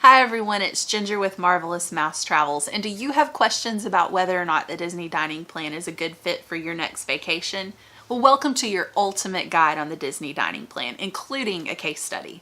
Hi everyone, it's Ginger with Marvelous Mouse Travels, and do you have questions about whether or not the Disney dining plan is a good fit for your next vacation? Well, welcome to your ultimate guide on the Disney dining plan, including a case study.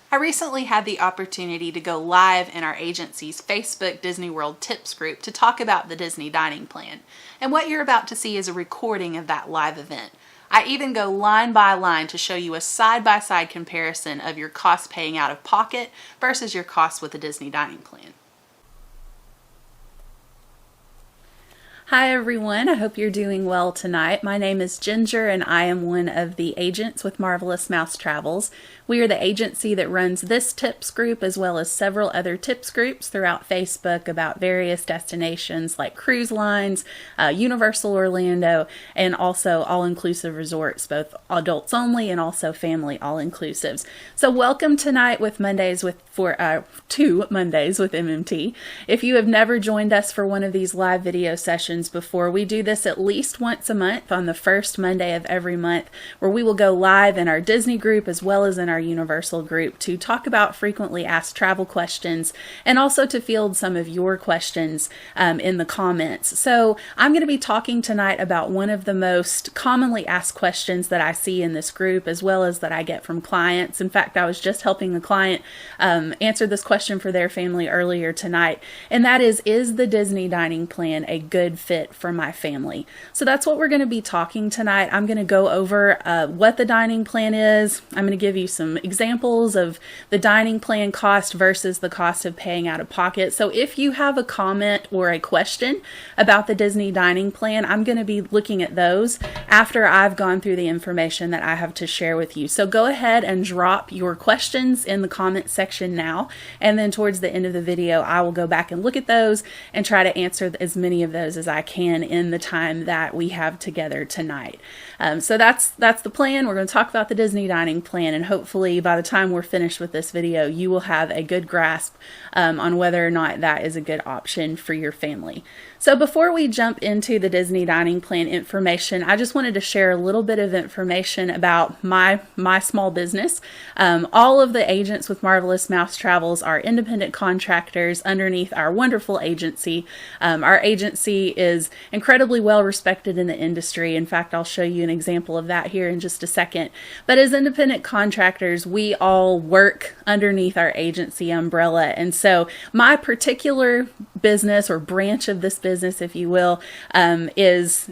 I recently had the opportunity to go live in our agency's Facebook Disney World Tips group to talk about the Disney dining plan. And what you're about to see is a recording of that live event. I even go line by line to show you a side-by-side comparison of your cost paying out of pocket versus your costs with the Disney dining plan. Hi everyone, I hope you're doing well tonight. My name is Ginger and I am one of the agents with Marvelous Mouse Travels. We are the agency that runs this tips group as well as several other tips groups throughout Facebook about various destinations like cruise lines, Universal Orlando, and also all-inclusive resorts, both adults only and also family all-inclusives. So welcome tonight with two Mondays with MMT. If you have never joined us for one of these live video sessions before, we do this at least once a month on the first Monday of every month, where we will go live in our Disney group as well as in our Universal group to talk about frequently asked travel questions and also to field some of your questions in the comments. So I'm going to be talking tonight about one of the most commonly asked questions that I see in this group as well as that I get from clients. In fact, I was just helping a client answer this question for their family earlier tonight, and that is the Disney dining plan a good fit for my family? So that's what we're going to be talking tonight. I'm going to go over what the dining plan is. I'm going to give you some examples of the dining plan cost versus the cost of paying out of pocket. So if you have a comment or a question about the Disney dining plan, I'm going to be looking at those after I've gone through the information that I have to share with you. So go ahead and drop your questions in the comment section now, and then towards the end of the video I will go back and look at those and try to answer as many of those as I can in the time that we have together tonight. So that's the plan. We're going to talk about the Disney dining plan, and hopefully by the time we're finished with this video you will have a good grasp on whether or not that is a good option for your family. So before we jump into the Disney dining plan information, I just wanted to share a little bit of information about my small business. All of the agents with Marvelous Mouse Travels are independent contractors underneath our wonderful agency. Our agency is incredibly well respected in the industry. In fact, I'll show you an example of that here in just a second. But as independent contractors, we all work underneath our agency umbrella. And so my particular business or branch of this business, if you will, has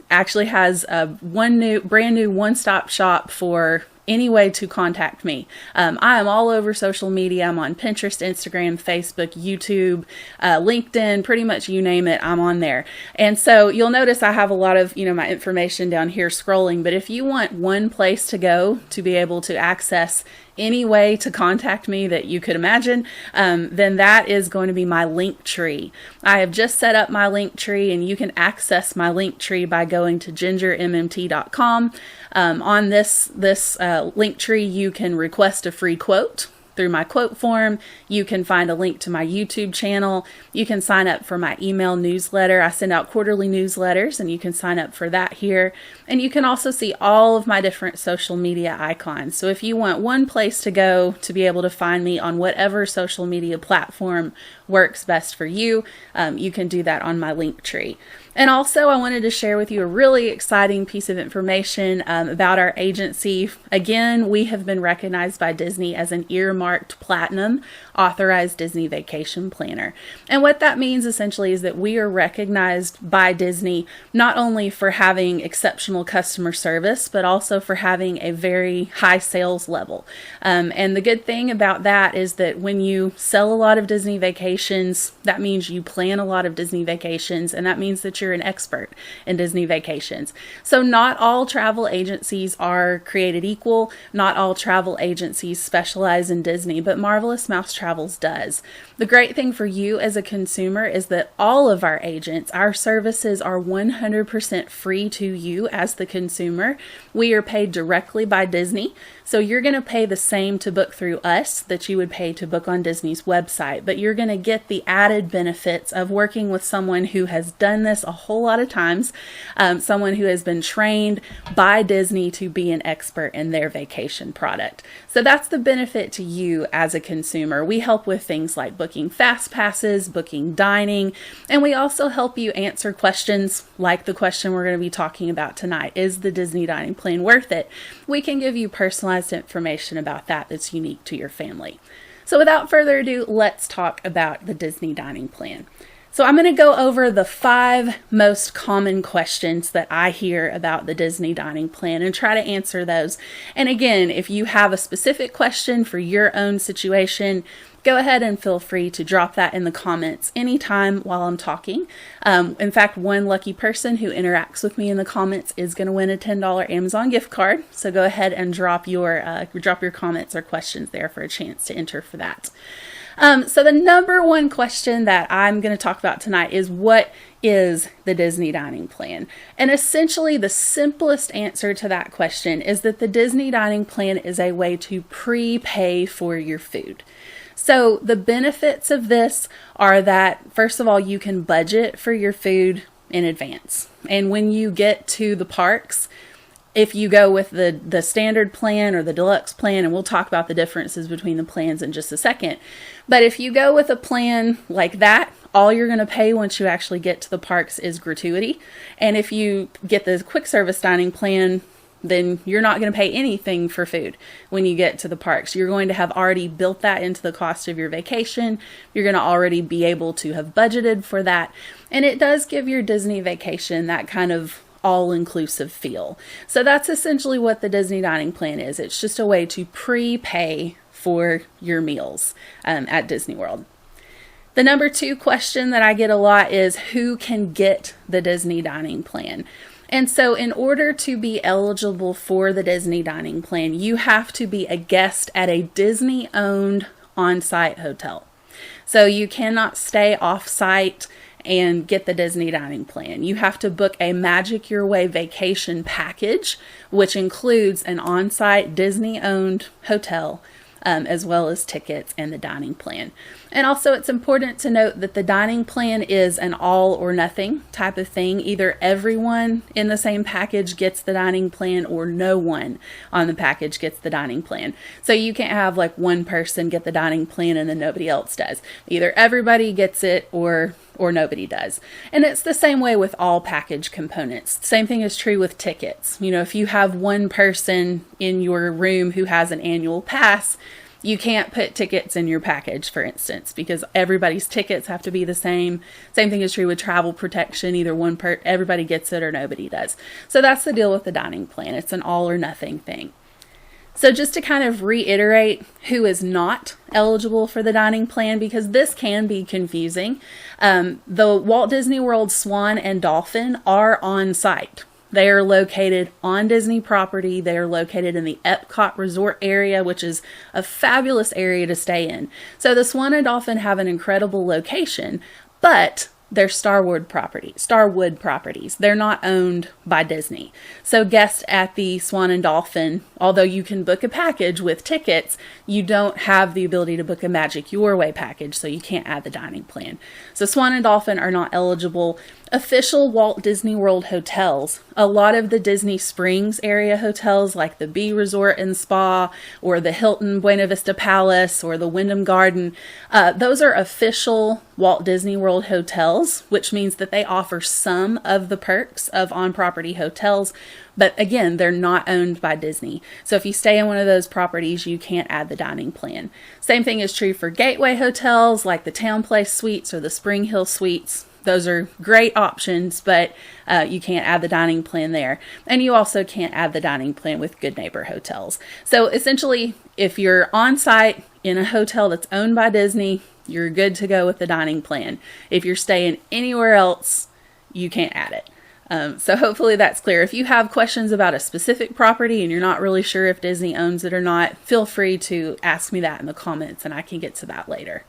a brand new one-stop shop for any way to contact me. I am all over social media. I'm on Pinterest, Instagram, Facebook, YouTube, LinkedIn, pretty much you name it, I'm on there. And so you'll notice I have a lot of, my information down here scrolling, but if you want one place to go to be able to access any way to contact me that you could imagine, then that is going to be my link tree. I have just set up my link tree, and you can access my link tree by going to GingerMMT.com. On this link tree, you can request a free quote through my quote form. You can find a link to my YouTube channel. You can sign up for my email newsletter. I send out quarterly newsletters, and you can sign up for that here. And you can also see all of my different social media icons. So if you want one place to go to be able to find me on whatever social media platform works best for you, you can do that on my link tree. And also, I wanted to share with you a really exciting piece of information about our agency. Again, we have been recognized by Disney as an earmarked platinum authorized Disney vacation planner. And what that means essentially is that we are recognized by Disney not only for having exceptional customer service, but also for having a very high sales level. And the good thing about that is that when you sell a lot of Disney vacations, that means you plan a lot of Disney vacations, and that means that you're an expert in Disney vacations. So not all travel agencies are created equal. Not all travel agencies specialize in Disney, but Marvelous Mouse Travels does. The great thing for you as a consumer is that all of our agents, our services are 100% free to you as the consumer. We are paid directly by Disney, so you're going to pay the same to book through us that you would pay to book on Disney's website, but you're going to get the added benefits of working with someone who has done this a whole lot of times, someone who has been trained by Disney to be an expert in their vacation product. So that's the benefit to you as a consumer. We help with things like booking fast passes, booking dining, and we also help you answer questions like the question we're going to be talking about tonight. Is the Disney dining plan worth it? We can give you personalized information about that that's unique to your family. So without further ado, let's talk about the Disney dining plan. So I'm going to go over the 5 most common questions that I hear about the Disney dining plan and try to answer those. And again, if you have a specific question for your own situation, go ahead and feel free to drop that in the comments anytime while I'm talking. In fact, one lucky person who interacts with me in the comments is going to win a $10 Amazon gift card. So go ahead and drop your comments or questions there for a chance to enter for that. So the number one question that I'm going to talk about tonight is, what is the Disney dining plan? And essentially the simplest answer to that question is that the Disney dining plan is a way to prepay for your food. So the benefits of this are that, first of all, you can budget for your food in advance. And when you get to the parks, if you go with the standard plan or the deluxe plan, and we'll talk about the differences between the plans in just a second, but if you go with a plan like that, all you're going to pay once you actually get to the parks is gratuity. And if you get the quick service dining plan, then you're not going to pay anything for food when you get to the parks. You're going to have already built that into the cost of your vacation. You're going to already be able to have budgeted for that. And it does give your Disney vacation that kind of all-inclusive feel. So that's essentially what the Disney dining plan is. It's just a way to prepay for your meals at Disney World. The number 2 question that I get a lot is, who can get the Disney dining plan? And so in order to be eligible for the Disney dining plan, you have to be a guest at a Disney-owned on-site hotel. So you cannot stay off-site and get the Disney dining plan. You have to book a Magic Your Way vacation package, which includes an on-site Disney-owned hotel, as well as tickets and the dining plan. And also, it's important to note that the dining plan is an all or nothing type of thing. Either everyone in the same package gets the dining plan, or no one on the package gets the dining plan. So you can't have like one person get the dining plan and then nobody else does. Either everybody gets it or nobody does. And it's the same way with all package components. Same thing is true with tickets. You know, if you have one person in your room who has an annual pass, you can't put tickets in your package, for instance, because everybody's tickets have to be the same. Same thing is true with travel protection. Either everybody gets it or nobody does. So that's the deal with the dining plan. It's an all or nothing thing. So just to kind of reiterate who is not eligible for the dining plan, because this can be confusing, the Walt Disney World Swan and Dolphin are on site. They are located on Disney property. They are located in the Epcot Resort area, which is a fabulous area to stay in. So the Swan and Dolphin have an incredible location, but they're Starwood properties. They're not owned by Disney. So guests at the Swan and Dolphin, although you can book a package with tickets, you don't have the ability to book a Magic Your Way package, so you can't add the dining plan. So Swan and Dolphin are not eligible. Official Walt Disney World hotels, a lot of the Disney Springs area hotels like the Bee Resort and Spa or the Hilton Buena Vista Palace or the Wyndham Garden, those are official Walt Disney World hotels, which means that they offer some of the perks of on-property hotels, but again, they're not owned by Disney. So if you stay in one of those properties, you can't add the dining plan. Same thing is true for gateway hotels like the Town Place Suites or the Spring Hill Suites. Those are great options, but you can't add the dining plan there. And you also can't add the dining plan with Good Neighbor hotels. So essentially, if you're on site in a hotel that's owned by Disney, you're good to go with the dining plan. If you're staying anywhere else, you can't add it. So hopefully that's clear. If you have questions about a specific property and you're not really sure if Disney owns it or not, feel free to ask me that in the comments and I can get to that later.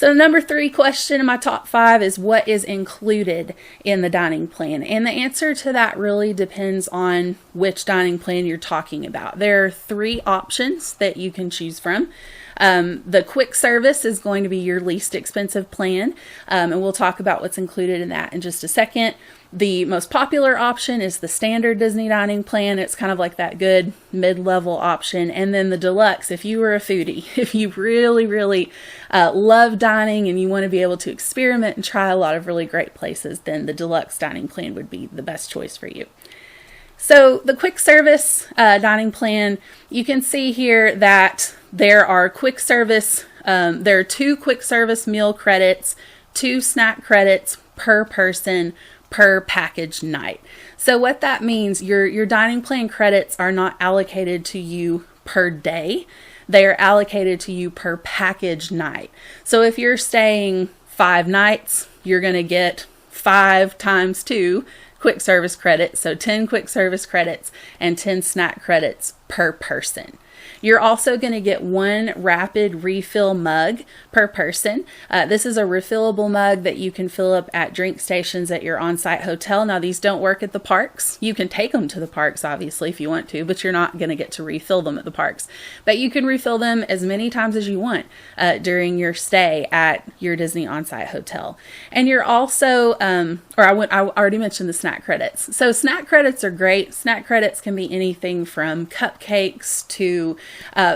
So number 3 question in my top 5 is what is included in the dining plan? And the answer to that really depends on which dining plan you're talking about. There are 3 options that you can choose from. The quick service is going to be your least expensive plan, and we'll talk about what's included in that in just a second. The most popular option is the standard Disney dining plan. It's kind of like that good mid-level option. And then the deluxe, if you were a foodie, if you really love dining and you want to be able to experiment and try a lot of really great places, then the deluxe dining plan would be the best choice for you. So the quick service dining plan, you can see here that there are quick service, there are 2 quick service meal credits, 2 snack credits per person per package night. So what that means, your dining plan credits are not allocated to you per day. They are allocated to you per package night. So if you're staying 5 nights, you're going to get 5 times 2 quick service credits, so 10 quick service credits and 10 snack credits per person. You're also going to get 1 rapid refill mug per person. This is a refillable mug that you can fill up at drink stations at your on-site hotel. Now, these don't work at the parks. You can take them to the parks, obviously, if you want to, but you're not going to get to refill them at the parks. But you can refill them as many times as you want during your stay at your Disney on-site hotel. And you're also, I already mentioned the snack credits. So snack credits are great. Snack credits can be anything from cupcakes to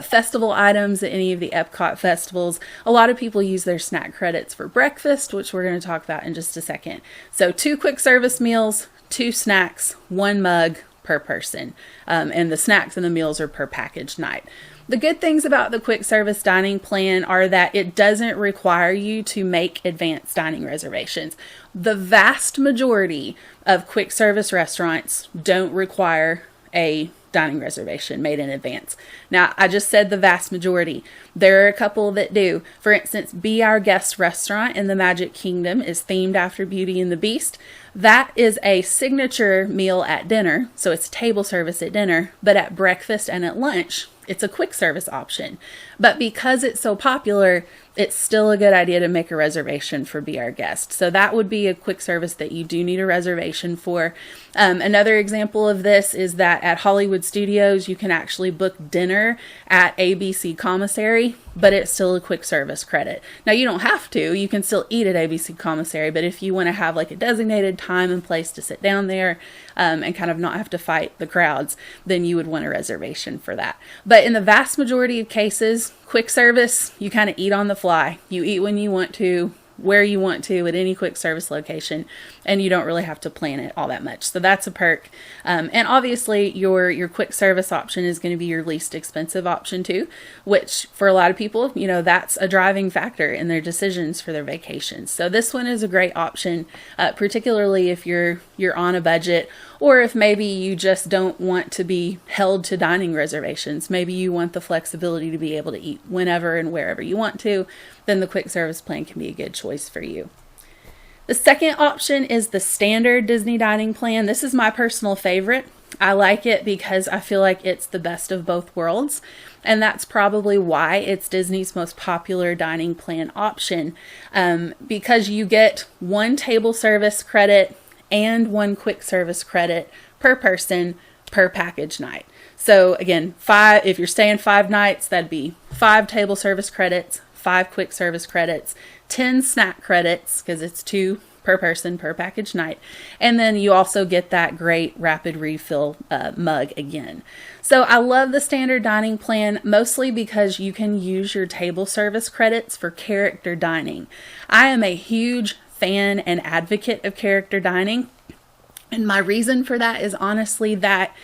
festival items at any of the Epcot festivals. A lot of people use their snack credits for breakfast, which we're going to talk about in just a second. So 2 quick service meals, 2 snacks, 1 mug per person. And the snacks and the meals are per package night. The good things about the quick service dining plan are that it doesn't require you to make advanced dining reservations. The vast majority of quick service restaurants don't require a dining reservation made in advance. Now, I just said the vast majority. There are a couple that do. For instance, Be Our Guest restaurant in the Magic Kingdom is themed after Beauty and the Beast. That is a signature meal at dinner, so it's table service at dinner, but at breakfast and at lunch, it's a quick service option. But because it's so popular, it's still a good idea to make a reservation for Be Our Guest. So that would be a quick service that you do need a reservation for. Another example of this is that at Hollywood Studios, you can actually book dinner at ABC Commissary, but it's still a quick service credit. Now, you don't have to. You can still eat at ABC Commissary, but if you want to have like a designated time and place to sit down there and kind of not have to fight the crowds, then you would want a reservation for that. But in the vast majority of cases, quick service, you kind of eat on the fly. You eat when you want to, where you want to at any quick service location, and you don't really have to plan it all that much. So that's a perk. And obviously your quick service option is going to be your least expensive option too, which for a lot of people, you know, that's a driving factor in their decisions for their vacations. So this one is a great option, particularly if you're on a budget, or if maybe you just don't want to be held to dining reservations. Maybe you want the flexibility to be able to eat whenever and wherever you want to, then the quick service plan can be a good choice for you. The second option is the standard Disney dining plan. This is my personal favorite. I like it because I feel like it's the best of both worlds, and that's probably why it's Disney's most popular dining plan option, because you get 1 table service credit and 1 quick service credit per person per package night. So again, if you're staying 5 nights, that'd be 5 table service credits, 5 quick service credits, 10 snack credits, because it's 2 per person per package night. And then you also get that great rapid refill mug again. So I love the standard dining plan, mostly because you can use your table service credits for character dining. I am a huge fan and advocate of character dining. And my reason for that is honestly that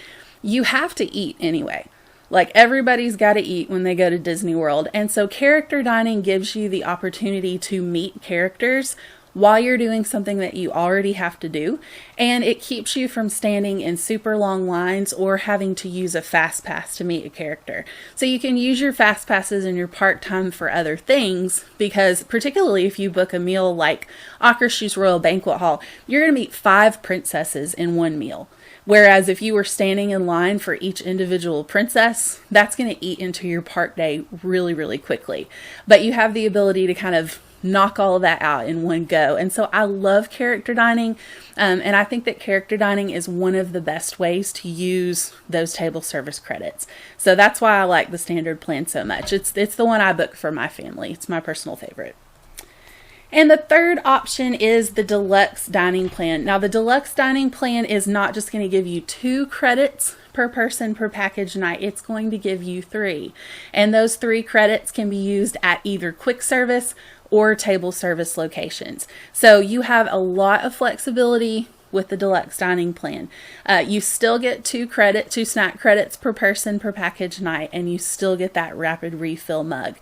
you have to eat anyway. Like, everybody's got to eat when they go to Disney World. And so character dining gives you the opportunity to meet characters while you're doing something that you already have to do. And it keeps you from standing in super long lines or having to use a fast pass to meet a character. So you can use your fast passes and your park time for other things, because particularly if you book a meal like Akershus Royal Banquet Hall, you're going to meet 5 princesses in one meal. Whereas if you were standing in line for each individual princess, that's going to eat into your park day really, really quickly. But you have the ability to kind of knock all of that out in one go. And so I love character dining, and I think that character dining is one of the best ways to use those table service credits. So that's why I like the standard plan so much. It's the one I book for my family. It's my personal favorite. And the third option is the deluxe dining plan. Now, the deluxe dining plan is not just going to give you 2 credits per person per package night. It's going to give you 3. And those 3 credits can be used at either quick service or table service locations. So you have a lot of flexibility with the deluxe dining plan. You still get 2 snack credits per person per package night, and you still get that rapid refill mug.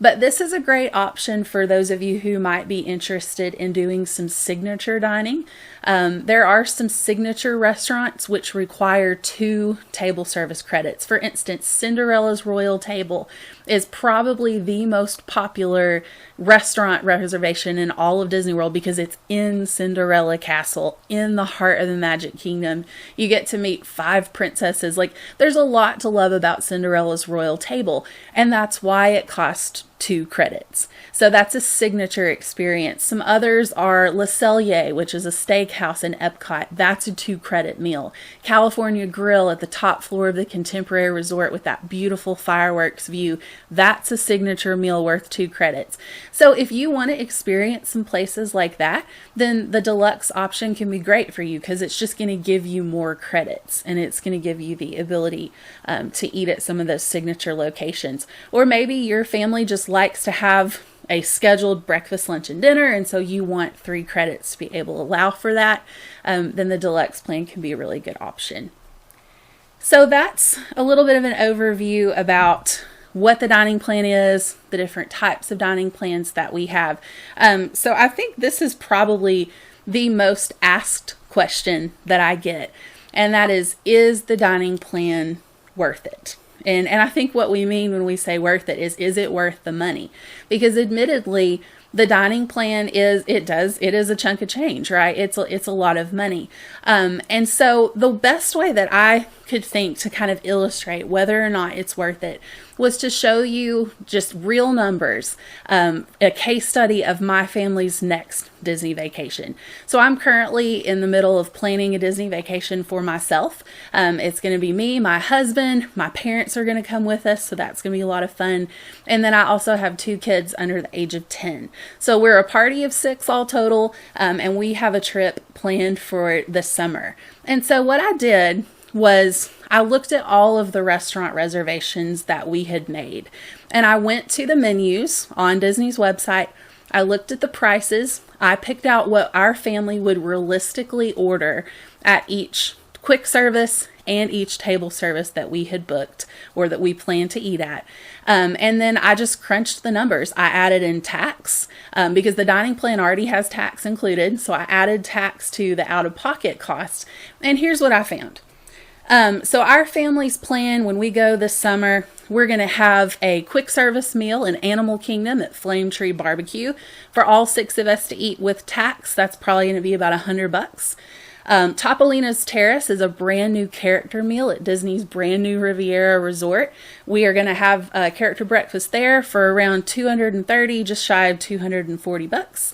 But this is a great option for those of you who might be interested in doing some signature dining. There are some signature restaurants which require 2 table service credits. For instance, Cinderella's Royal Table is probably the most popular restaurant reservation in all of Disney World because it's in Cinderella Castle, in the heart of the Magic Kingdom. You get to meet 5 princesses. Like, there's a lot to love about Cinderella's Royal Table, and that's why it costs 2 credits. So that's a signature experience. Some others are Le Cellier, which is a steakhouse in Epcot. That's a 2 credit meal. California Grill at the top floor of the Contemporary Resort with that beautiful fireworks view. That's a signature meal worth 2 credits. So if you want to experience some places like that, then the deluxe option can be great for you because it's just going to give you more credits, and it's going to give you the ability to eat at some of those signature locations. Or maybe your family just likes to have a scheduled breakfast, lunch, and dinner, and so you want 3 credits to be able to allow for that, then the deluxe plan can be a really good option. So that's a little bit of an overview about what the dining plan is, the different types of dining plans that we have. So I think this is probably the most asked question that I get, and that is the dining plan worth it? And I think what we mean when we say worth it is it worth the money? Because admittedly, the dining plan is a chunk of change, right? It's a lot of money. And so the best way that I could think to kind of illustrate whether or not it's worth it was to show you just real numbers, a case study of my family's next Disney vacation. So I'm currently in the middle of planning a Disney vacation for myself. It's going to be me, my husband, my parents are going to come with us, so that's going to be a lot of fun. And then I also have 2 kids under the age of 10. So we're a party of 6 all total, and we have a trip planned for this summer. And so what I did was I looked at all of the restaurant reservations that we had made, and I went to the menus on Disney's website. I looked at the prices. I picked out what our family would realistically order at each quick service and each table service that we had booked or that we planned to eat at. And then I just crunched the numbers. I added in tax because the dining plan already has tax included. So I added tax to the out-of-pocket costs. And here's what I found. So our family's plan when we go this summer, we're going to have a quick service meal in Animal Kingdom at Flame Tree Barbecue for all 6 of us to eat with tax. That's probably going to be about $100. Topolino's Terrace is a brand new character meal at Disney's brand new Riviera Resort. We are going to have a character breakfast there for around $230, just shy of $240.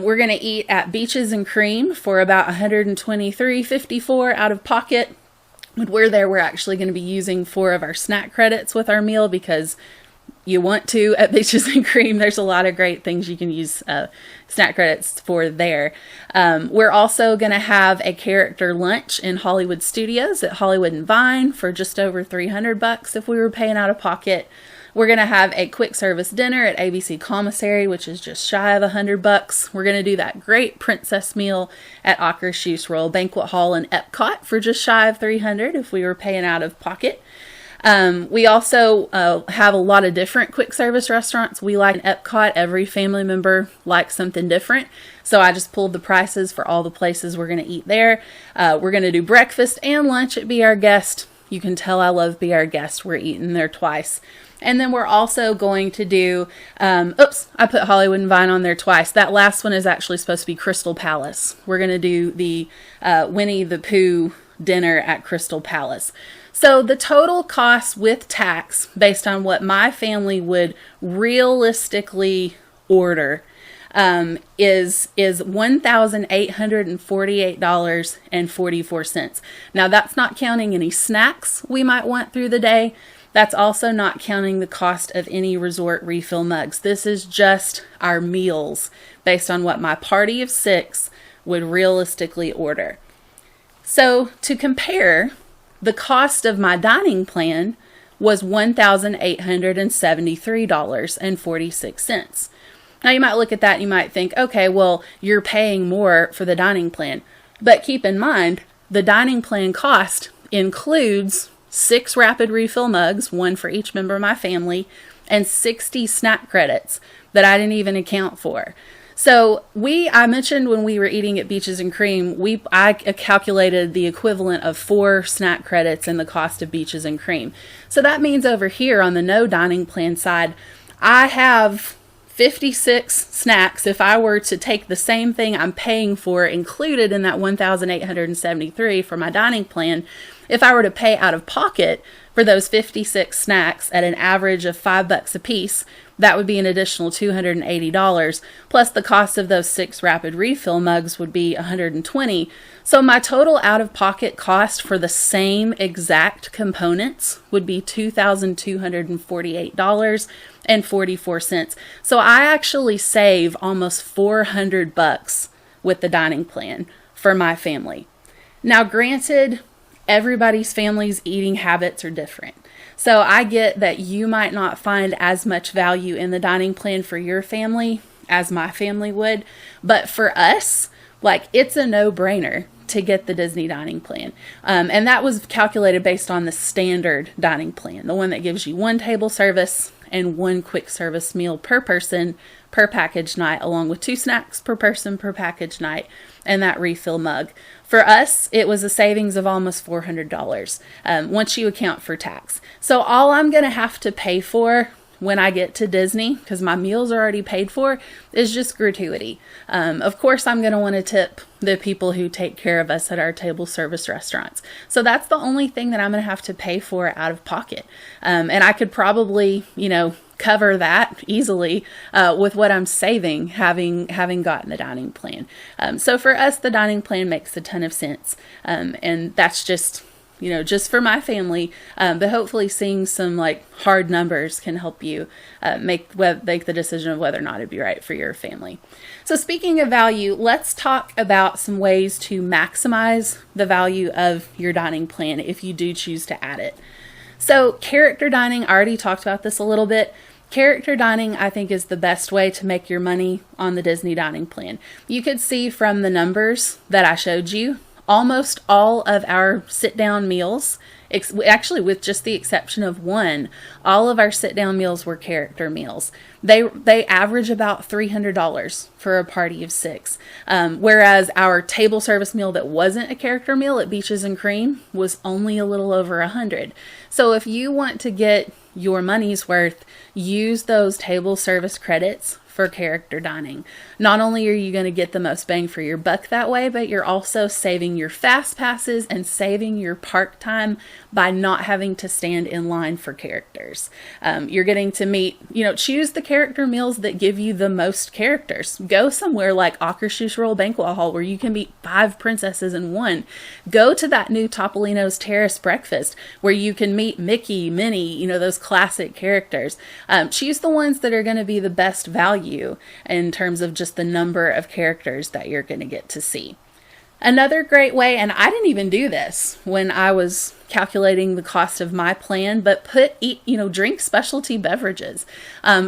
We're going to eat at Beaches and Cream for about $123.54 out of pocket. When we're there, we're actually going to be using 4 of our snack credits with our meal because you want to at Beaches and Cream. There's a lot of great things you can use snack credits for there. We're also going to have a character lunch in Hollywood Studios at Hollywood and Vine for just over $300 if we were paying out of pocket. We're going to have a quick service dinner at ABC Commissary, which is just shy of $100. We're going to do that great princess meal at Akershus Royal Banquet Hall in Epcot for just shy of $300 if we were paying out of pocket. We also have a lot of different quick service restaurants. We like in Epcot. Every family member likes something different. So I just pulled the prices for all the places we're going to eat there. We're going to do breakfast and lunch at Be Our Guest. You can tell I love Be Our Guest. We're eating there twice. And then we're also going to do, I put Hollywood and Vine on there twice. That last one is actually supposed to be Crystal Palace. We're going to do the Winnie the Pooh dinner at Crystal Palace. So the total cost with tax, based on what my family would realistically order, is $1,848.44. Now that's not counting any snacks we might want through the day. That's also not counting the cost of any resort refill mugs. This is just our meals based on what my party of 6 would realistically order. So to compare, the cost of my dining plan was $1,873.46. Now you might look at that and you might think, okay, well, you're paying more for the dining plan. But keep in mind, the dining plan cost includes 6 rapid refill mugs, 1 for each member of my family, and 60 snack credits that I didn't even account for. So I mentioned when we were eating at Beaches and Cream, I calculated the equivalent of 4 snack credits and the cost of Beaches and Cream. So that means over here on the no dining plan side, I have 56 snacks. If I were to take the same thing I'm paying for included in that $1,873 for my dining plan, if I were to pay out of pocket for those 56 snacks at an average of $5 a piece, that would be an additional $280, plus the cost of those 6 rapid refill mugs would be $120. So my total out-of-pocket cost for the same exact components would be $2,248.44. So I actually save almost $400 with the dining plan for my family. Now, granted, everybody's family's eating habits are different. So I get that you might not find as much value in the dining plan for your family as my family would. But for us, it's a no-brainer to get the Disney dining plan. And that was calculated based on the standard dining plan, the one that gives you 1 table service and 1 quick service meal per person per package night, along with 2 snacks per person per package night, and that refill mug. For us, it was a savings of almost $400 once you account for tax. So all I'm going to have to pay for when I get to Disney, because my meals are already paid for, is just gratuity. Of course, I'm going to want to tip the people who take care of us at our table service restaurants. So that's the only thing that I'm going to have to pay for out of pocket. And I could probably, cover that easily with what I'm saving, having gotten the dining plan. So for us, the dining plan makes a ton of sense. And that's just for my family, but hopefully seeing some hard numbers can help you make the decision of whether or not it'd be right for your family. So speaking of value, let's talk about some ways to maximize the value of your dining plan if you do choose to add it. So character dining, I already talked about this a little bit. Character dining, I think, is the best way to make your money on the Disney dining plan. You could see from the numbers that I showed you, almost all of our sit-down meals, actually with just the exception of 1, all of our sit-down meals were character meals. They average about $300 for a party of 6, whereas our table service meal that wasn't a character meal at Beaches and Cream was only a little over $100. So if you want to get your money's worth, use those table service credits for character dining. Not only are you going to get the most bang for your buck that way, but you're also saving your fast passes and saving your park time by not having to stand in line for characters. You're getting to meet, choose the character meals that give you the most characters. Go somewhere like Akershus Royal Banquet Hall where you can meet 5 princesses in one. Go to that new Topolino's Terrace breakfast where you can meet Mickey, Minnie, those classic characters. Choose the ones that are going to be the best value in terms of just the number of characters that you're going to get to see. Another great way, and I didn't even do this when I was calculating the cost of my plan, but drink specialty beverages.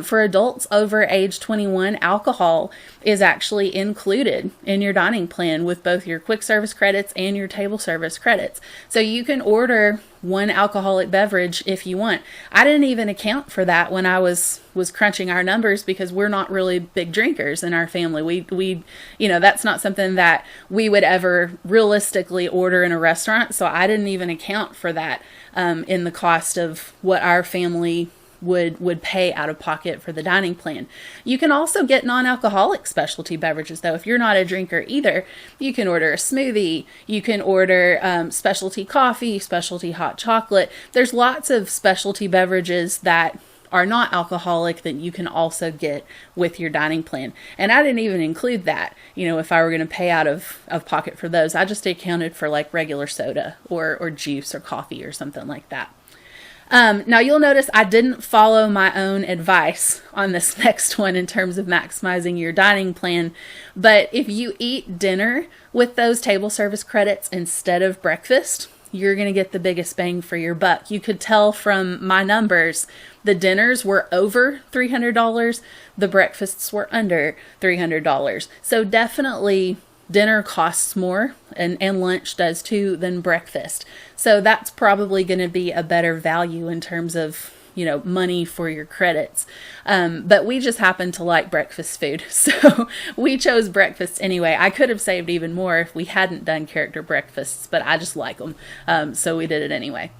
For adults over age 21, alcohol is actually included in your dining plan with both your quick service credits and your table service credits. So you can order 1 alcoholic beverage if you want. I didn't even account for that when I was crunching our numbers because we're not really big drinkers in our family. We that's not something that we would ever realistically order in a restaurant. So I didn't even account for that in the cost of what our family would pay out of pocket for the dining plan. You can also get non-alcoholic specialty beverages though. If you're not a drinker either, you can order a smoothie, you can order specialty coffee, specialty hot chocolate. There's lots of specialty beverages that are not alcoholic that you can also get with your dining plan. And I didn't even include that, if I were going to pay out of pocket for those. I just accounted for like regular soda or juice or coffee or something like that. Now you'll notice I didn't follow my own advice on this next one in terms of maximizing your dining plan, but if you eat dinner with those table service credits instead of breakfast, you're going to get the biggest bang for your buck. You could tell from my numbers, the dinners were over $300, the breakfasts were under $300. So definitely dinner costs more, and lunch does too, than breakfast. So that's probably going to be a better value in terms of, money for your credits. But we just happen to like breakfast food. So we chose breakfast anyway. I could have saved even more if we hadn't done character breakfasts, but I just like them. So we did it anyway.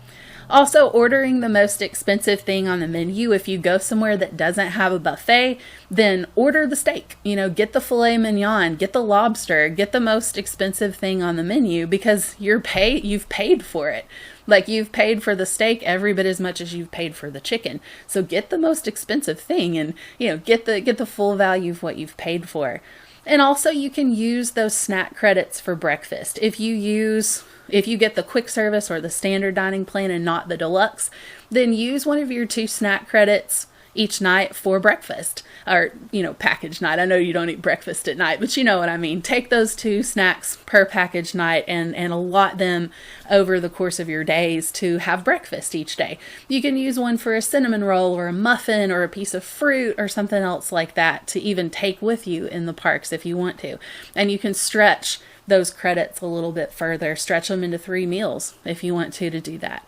Also, ordering the most expensive thing on the menu. If you go somewhere that doesn't have a buffet, then order the steak. Get the filet mignon, get the lobster, get the most expensive thing on the menu, because you've paid for it. Like, you've paid for the steak every bit as much as you've paid for the chicken. So get the most expensive thing, and get the full value of what you've paid for. And also, you can use those snack credits for breakfast. If you get the quick service or the standard dining plan and not the deluxe, then use one of your 2 snack credits each night for breakfast, or, package night. I know you don't eat breakfast at night, but you know what I mean. Take those 2 snacks per package night and allot them over the course of your days to have breakfast each day. You can use one for a cinnamon roll or a muffin or a piece of fruit or something else like that to even take with you in the parks if you want to. And you can stretch those credits a little bit further, stretch them into 3 meals if you want to do that.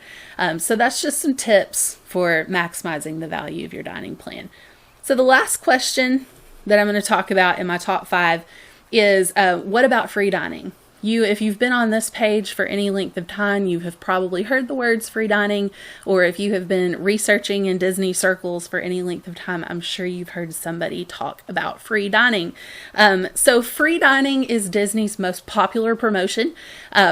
So that's just some tips for maximizing the value of your dining plan. So the last question that I'm going to talk about in my top 5 is, what about free dining? If you've been on this page for any length of time, you have probably heard the words free dining, or if you have been researching in Disney circles for any length of time, I'm sure you've heard somebody talk about free dining. So free dining is Disney's most popular promotion.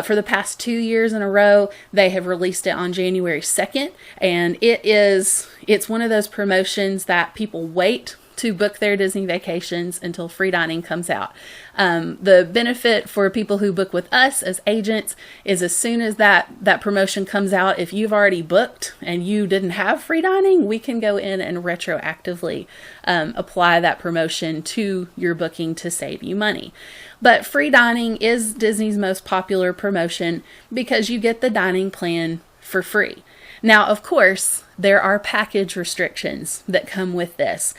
For the past 2 years in a row, they have released it on January 2nd, and it's one of those promotions that people wait to book their Disney vacations until free dining comes out. The benefit for people who book with us as agents is, as soon as that promotion comes out, if you've already booked and you didn't have free dining, we can go in and retroactively apply that promotion to your booking to save you money. But free dining is Disney's most popular promotion because you get the dining plan for free. Now, of course, there are package restrictions that come with this.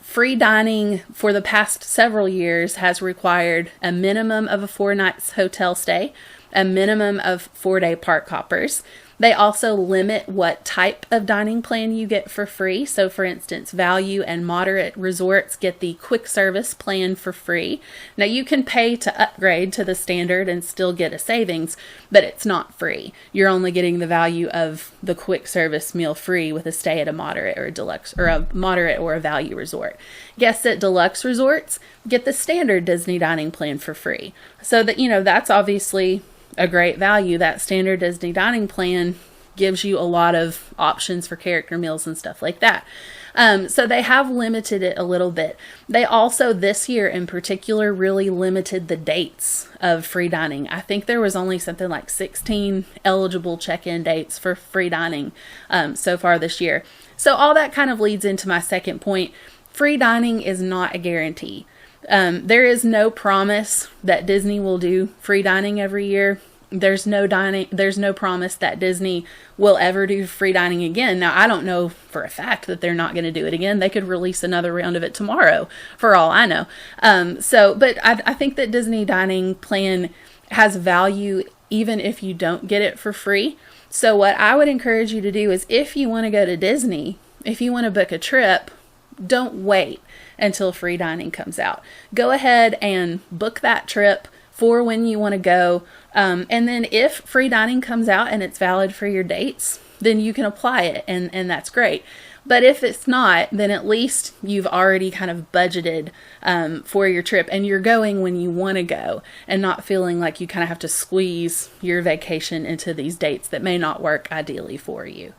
Free dining for the past several years has required a minimum of a 4 nights hotel stay, a minimum of 4-day park hoppers. They also limit what type of dining plan you get for free. So for instance, value and moderate resorts get the quick service plan for free. Now you can pay to upgrade to the standard and still get a savings, but it's not free. You're only getting the value of the quick service meal free with a stay at a moderate or a deluxe, or a moderate or a value resort. Guests at deluxe resorts get the standard Disney dining plan for free. So that, that's obviously a great value. That standard Disney dining plan gives you a lot of options for character meals and stuff like that. So they have limited it a little bit. They also, this year in particular, really limited the dates of free dining. I think there was only something like 16 eligible check-in dates for free dining so far this year. So all that kind of leads into my second point. Free dining is not a guarantee. There is no promise that Disney will do free dining every year. There's no promise that Disney will ever do free dining again. Now, I don't know for a fact that they're not going to do it again. They could release another round of it tomorrow, for all I know. But I think that Disney dining plan has value even if you don't get it for free. So what I would encourage you to do is, if you want to go to Disney, if you want to book a trip, don't wait until free dining comes out. Go ahead and book that trip for when you want to go. And then if free dining comes out and it's valid for your dates, then you can apply it, and that's great. But if it's not, then at least you've already kind of budgeted for your trip, and you're going when you want to go and not feeling like you kind of have to squeeze your vacation into these dates that may not work ideally for you.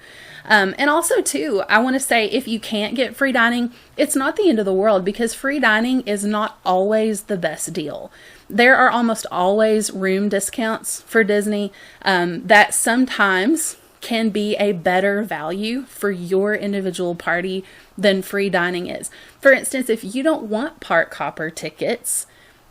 And also too, I want to say, if you can't get free dining, it's not the end of the world, because free dining is not always the best deal. There are almost always room discounts for Disney that sometimes can be a better value for your individual party than free dining is. For instance, if you don't want park hopper tickets,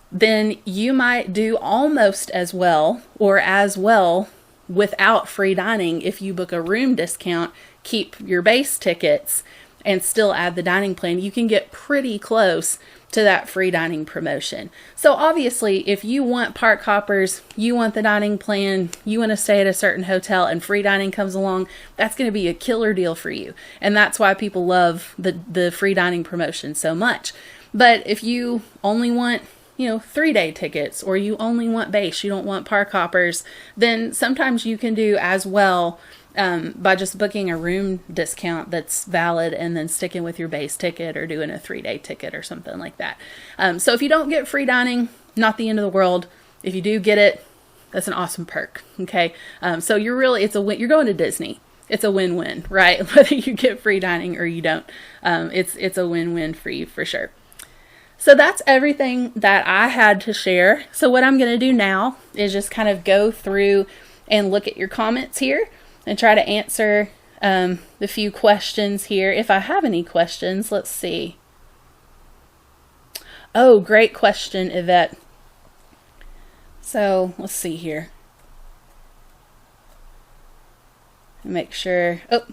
then you might do almost as well or as well without free dining if you book a room discount, keep your base tickets, and still add the dining plan. You can get pretty close to that free dining promotion. So obviously, if you want park hoppers, you want the dining plan, you want to stay at a certain hotel, and free dining comes along, that's going to be a killer deal for you. And that's why people love the free dining promotion so much. But if you only want 3-day tickets, or you only want base, you don't want park hoppers, then sometimes you can do as well by just booking a room discount that's valid and then sticking with your base ticket or doing a 3-day ticket or something like that. So if you don't get free dining, not the end of the world. If you do get it, that's an awesome perk. Okay. So you're going to Disney. It's a win-win, right? Whether you get free dining or you don't, it's a win-win for you for sure. So that's everything that I had to share. So what I'm going to do now is just kind of go through and look at your comments here and try to answer the few questions here. If I have any questions, let's see. Oh, great question, Yvette. So let's see here. Make sure. Oh,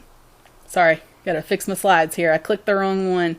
sorry. Got to fix my slides here. I clicked the wrong one.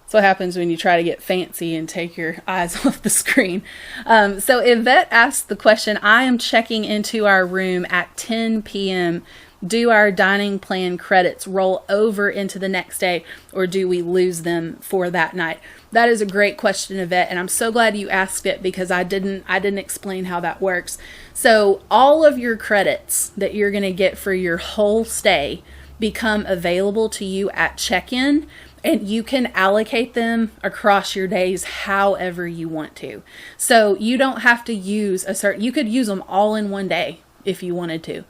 That's what happens when you try to get fancy and take your eyes off the screen. So Yvette asked the question, I am checking into our room at 10 p.m. Do our dining plan credits roll over into the next day, or do we lose them for that night? That is a great question, Yvette, and I'm so glad you asked it, because I didn't explain how that works. So all of your credits that you're going to get for your whole stay become available to you at check-in, and you can allocate them across your days however you want to. So you don't have to use you could use them all in one day if you wanted to.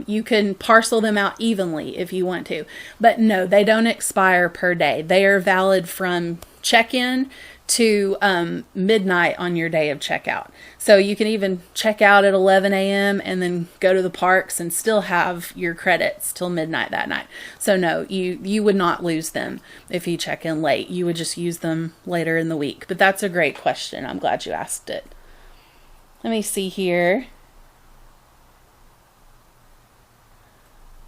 You can parcel them out evenly if you want to. But no, they don't expire per day. They are valid from check-in to midnight on your day of checkout. So you can even check out at 11 a.m. and then go to the parks and still have your credits till midnight that night. So no, you would not lose them if you check in late. You would just use them later in the week. But that's a great question. I'm glad you asked it. Let me see here.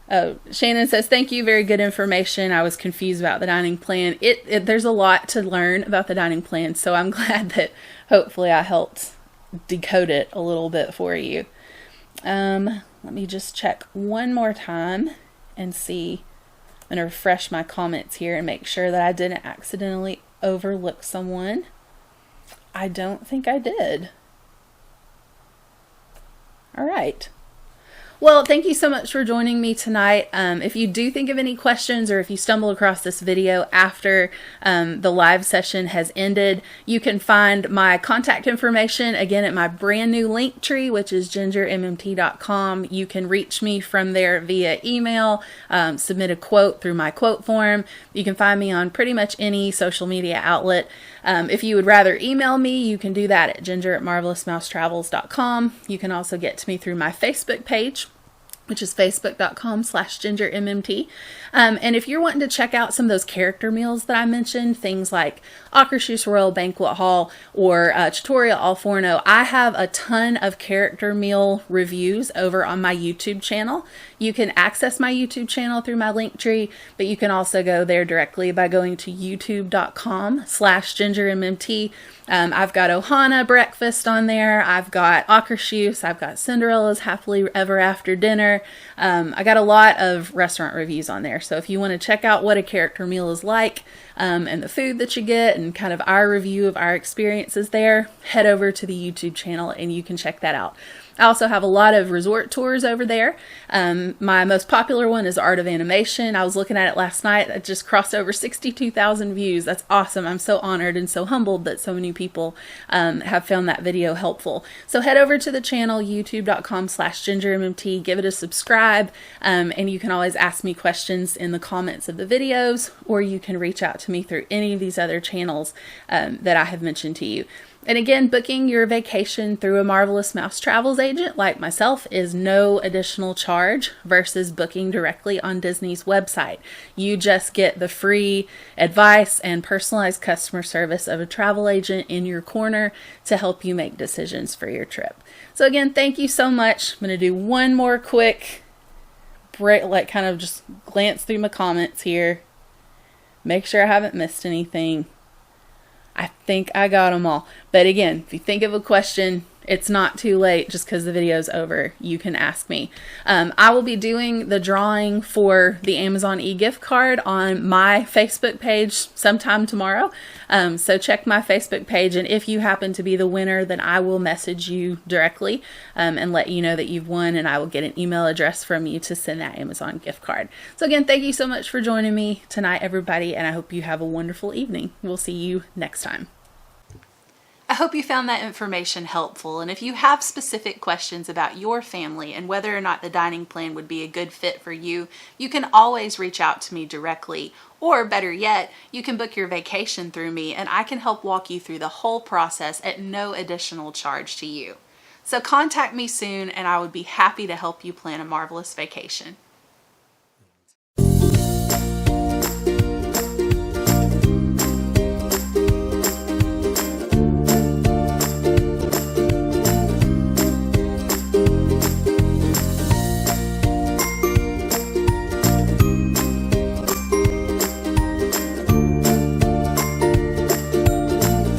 Oh, Shannon says, thank you. Very good information. I was confused about the dining plan. There's a lot to learn about the dining plan, so I'm glad that hopefully I helped decode it a little bit for you. Let me just check one more time and see. I'm going to refresh my comments here and make sure that I didn't accidentally overlook someone. I don't think I did. All right. Well, thank you so much for joining me tonight. If you do think of any questions, or if you stumble across this video after the live session has ended, you can find my contact information again at my brand new link tree, which is GingerMMT.com. You can reach me from there via email, submit a quote through my quote form. You can find me on pretty much any social media outlet. If you would rather email me, you can do that at ginger@marvelousmousetravels.com. You can also get to me through my Facebook page, which is facebook.com/GingerMMT. And if you're wanting to check out some of those character meals that I mentioned, things like Akershus Royal Banquet Hall or Trattoria Al Forno, I have a ton of character meal reviews over on my YouTube channel. You can access my YouTube channel through my link tree, but you can also go there directly by going to youtube.com/GingerMMT. I've got Ohana breakfast on there. I've got Akershus. I've got Cinderella's Happily Ever After Dinner. I got a lot of restaurant reviews on there. So if you want to check out what a character meal is like, and the food that you get and kind of our review of our experiences there, head over to the YouTube channel and you can check that out. I also have a lot of resort tours over there. My most popular one is Art of Animation. I was looking at it last night. It just crossed over 62,000 views. That's awesome. I'm so honored and so humbled that so many people have found that video helpful. So head over to the channel, youtube.com/GingerMMT. Give it a subscribe, and you can always ask me questions in the comments of the videos, or you can reach out to me through any of these other channels that I have mentioned to you. And again, booking your vacation through a Marvelous Mouse Travels agent like myself is no additional charge versus booking directly on Disney's website. You just get the free advice and personalized customer service of a travel agent in your corner to help you make decisions for your trip. So again, thank you so much. I'm going to do one more quick break, like kind of just glance through my comments here. Make sure I haven't missed anything. I think I got them all. But again, if you think of a question, it's not too late just because the video's over. You can ask me. I will be doing the drawing for the Amazon e-gift card on my Facebook page sometime tomorrow. So check my Facebook page, and if you happen to be the winner, then I will message you directly and let you know that you've won, and I will get an email address from you to send that Amazon gift card. So again, thank you so much for joining me tonight, everybody, and I hope you have a wonderful evening. We'll see you next time. I hope you found that information helpful, and if you have specific questions about your family and whether or not the dining plan would be a good fit for you, you can always reach out to me directly, or better yet, you can book your vacation through me and I can help walk you through the whole process at no additional charge to you. So contact me soon and I would be happy to help you plan a marvelous vacation.